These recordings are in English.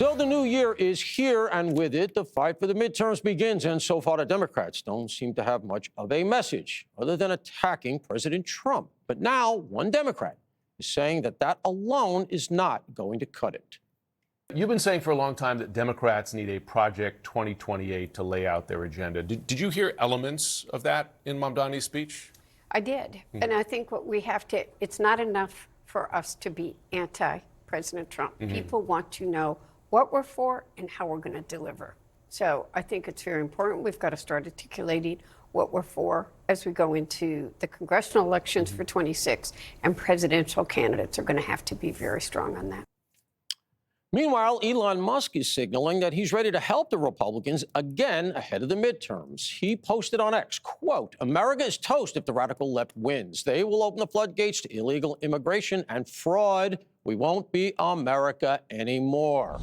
So the new year is here, and with it, the fight for the midterms begins. And so far, the Democrats don't seem to have much of a message other than attacking President Trump. But now, one Democrat is saying that that alone is not going to cut it. You've been saying for a long time that Democrats need a Project 2028 to lay out their agenda. Did you hear elements of that in Mamdani's speech? I did. And I think what we have to, it's not enough for us to be anti-President Trump. People want to know what we're for and how we're going to deliver. So I think it's very important. We've got to start articulating what we're for as we go into the congressional elections for 26, and presidential candidates are going to have to be very strong on that. Meanwhile, Elon Musk is signaling that he's ready to help the Republicans again ahead of the midterms. He posted on X, quote, "America is toast if the radical left wins. They will open the floodgates to illegal immigration and fraud. We won't be America anymore."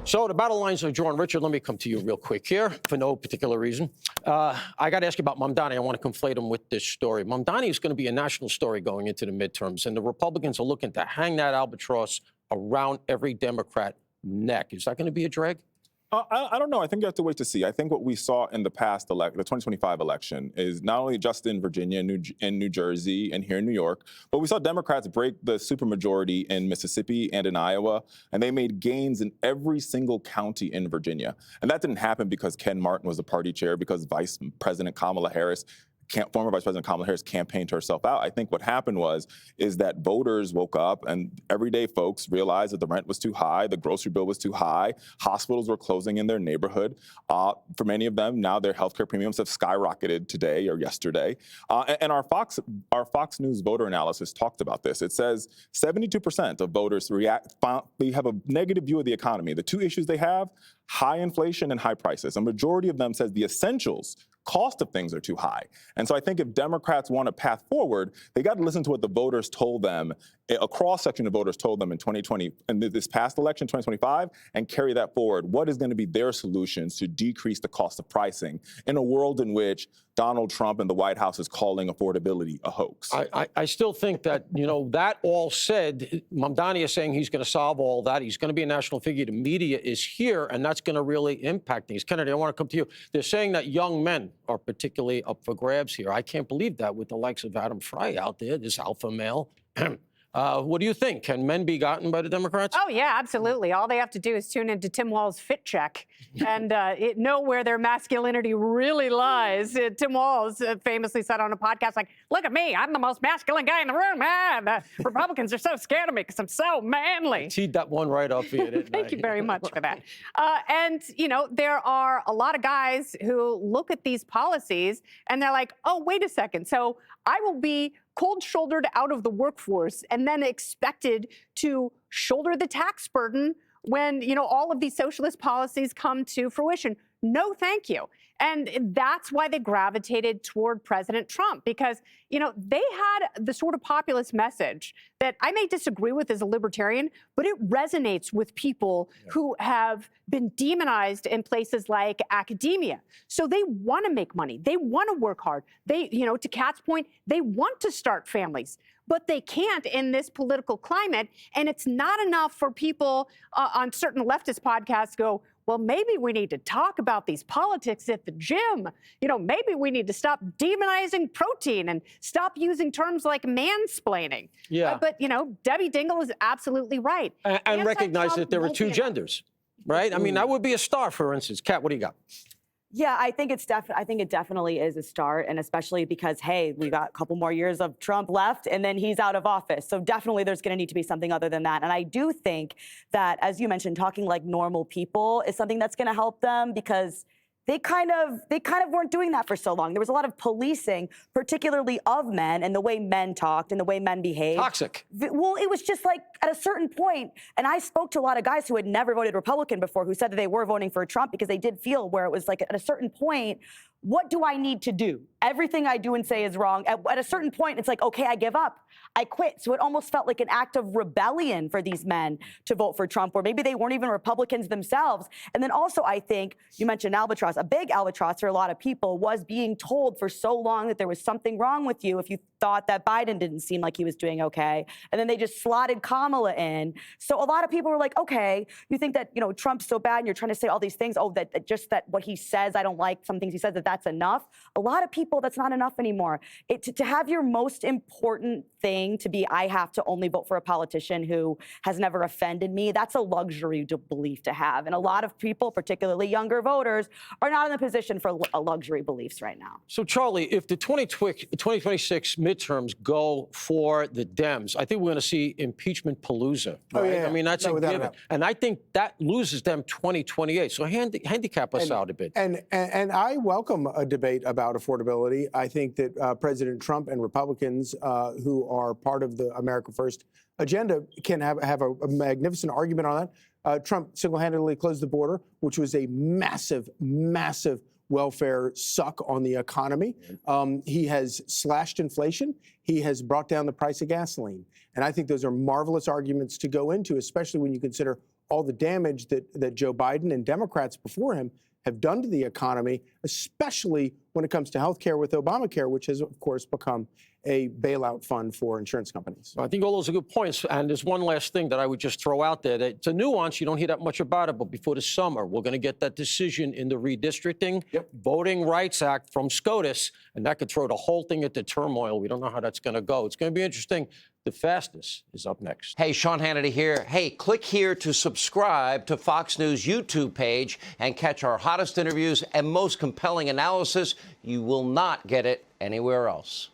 So the battle lines are drawn. Richard, let me come to you real quick here for no particular reason. I got to ask you about Mamdani. I want to conflate him with this story. Mamdani is going to be a national story going into the midterms, and the Republicans are looking to hang that albatross around every Democrat neck. Is that going to be a drag? I don't know. I think you have to wait to see. I think what we saw in the past the 2025 election is not only just in Virginia, New Jersey, and here in New York, but we saw Democrats break the supermajority in Mississippi and in Iowa, and they made gains in every single county in Virginia. And that didn't happen because Ken Martin was the party chair, because Vice President Kamala Harris former Vice President Kamala Harris campaigned herself out. I think what happened is that voters woke up and everyday folks realized that the rent was too high, the grocery bill was too high, hospitals were closing in their neighborhood. For many of them, now their healthcare premiums have skyrocketed today or yesterday. And our Fox News voter analysis talked about this. It says 72% of voters they have a negative view of the economy. The two issues they have, high inflation and high prices. A majority of them says the essentials cost of things are too high. And so I think if Democrats want a path forward, they got to listen to what the voters told them, a cross-section of voters told them in 2020, and this past election, 2025, and carry that forward. What is going to be their solutions to decrease the cost of pricing in a world in which Donald Trump and the White House is calling affordability a hoax? I still think that, that all said, Mamdani is saying he's going to solve all that. He's going to be a national figure. The media is here, and that's going to really impact things. Kennedy, I want to come to you. They're saying that young men are particularly up for grabs here. I can't believe that with the likes of Adam Fry out there, this alpha male. What do you think? Can men be gotten by the Democrats? Oh, yeah, absolutely. All they have to do is tune into Tim Walz' Fit Check and know where their masculinity really lies. Tim Walz famously said on a podcast, like, look at me, I'm the most masculine guy in the room. The Republicans are so scared of me because I'm so manly. I teed that one right up for you, didn't Thank you very much for that. And, there are a lot of guys who look at these policies and they're like, oh, wait a second. So I will be cold-shouldered out of the workforce and then expected to shoulder the tax burden when, all of these socialist policies come to fruition. No, thank you. And that's why they gravitated toward President Trump, because, they had the sort of populist message that I may disagree with as a libertarian, but it resonates with people who have been demonized in places like academia. So they want to make money. They want to work hard. They, to Kat's point, they want to start families, but they can't in this political climate. And it's not enough for people on certain leftist podcasts go, well, maybe we need to talk about these politics at the gym. Maybe we need to stop demonizing protein and stop using terms like mansplaining. Yeah. But, Debbie Dingell is absolutely right. And recognize that there are two genders, right? I mean, that would be a star, for instance. Kat, what do you got? Yeah, I think it definitely is a start, and especially because, hey, we got a couple more years of Trump left, and then he's out of office. So definitely there's going to need to be something other than that. And I do think that, as you mentioned, talking like normal people is something that's going to help them, because they kind of weren't doing that for so long. There was a lot of policing, particularly of men, and the way men talked and the way men behaved. Toxic. Well, it was just like at a certain point, and I spoke to a lot of guys who had never voted Republican before, who said that they were voting for Trump because they did feel where it was like at a certain point, what do I need to do? Everything I do and say is wrong. At a certain point, it's like, okay, I give up. I quit. So it almost felt like an act of rebellion for these men to vote for Trump, where maybe they weren't even Republicans themselves. And then also, I think you mentioned albatross. A big albatross for a lot of people was being told for so long that there was something wrong with you if you thought that Biden didn't seem like he was doing okay. And then they just slotted Kamala in. So a lot of people were like, okay, you think that, Trump's so bad and you're trying to say all these things. Oh, that just that what he says, I don't like some things he says, that's enough. A lot of people, that's not enough anymore. To have your most important thing to be, I have to only vote for a politician who has never offended me, that's a luxury belief to have. And a lot of people, particularly younger voters, are not in the position for luxury beliefs right now. So, Charlie, if the 2026 midterms go for the Dems, I think we're going to see impeachment palooza. Right? Oh, yeah. I mean, that's No, a without a given. doubt. And I think that loses them 2028. So handicap us out a bit. And I welcome a debate about affordability. I think that President Trump and Republicans who are part of the America First agenda can have a magnificent argument on that. Trump single-handedly closed the border, which was a massive, massive welfare suck on the economy. He has slashed inflation. He has brought down the price of gasoline. And I think those are marvelous arguments to go into, especially when you consider all the damage that Joe Biden and Democrats before him have done to the economy, especially when it comes to health care with Obamacare, which has, of course, become a bailout fund for insurance companies. I think all those are good points. And there's one last thing that I would just throw out there. That it's a nuance. You don't hear that much about it. But before the summer, we're going to get that decision in the redistricting Voting Rights Act from SCOTUS. And that could throw the whole thing into turmoil. We don't know how that's going to go. It's going to be interesting. The fastest is up next. Hey, Sean Hannity here. Hey, click here to subscribe to Fox News YouTube page and catch our hottest interviews and most compelling analysis. You will not get it anywhere else.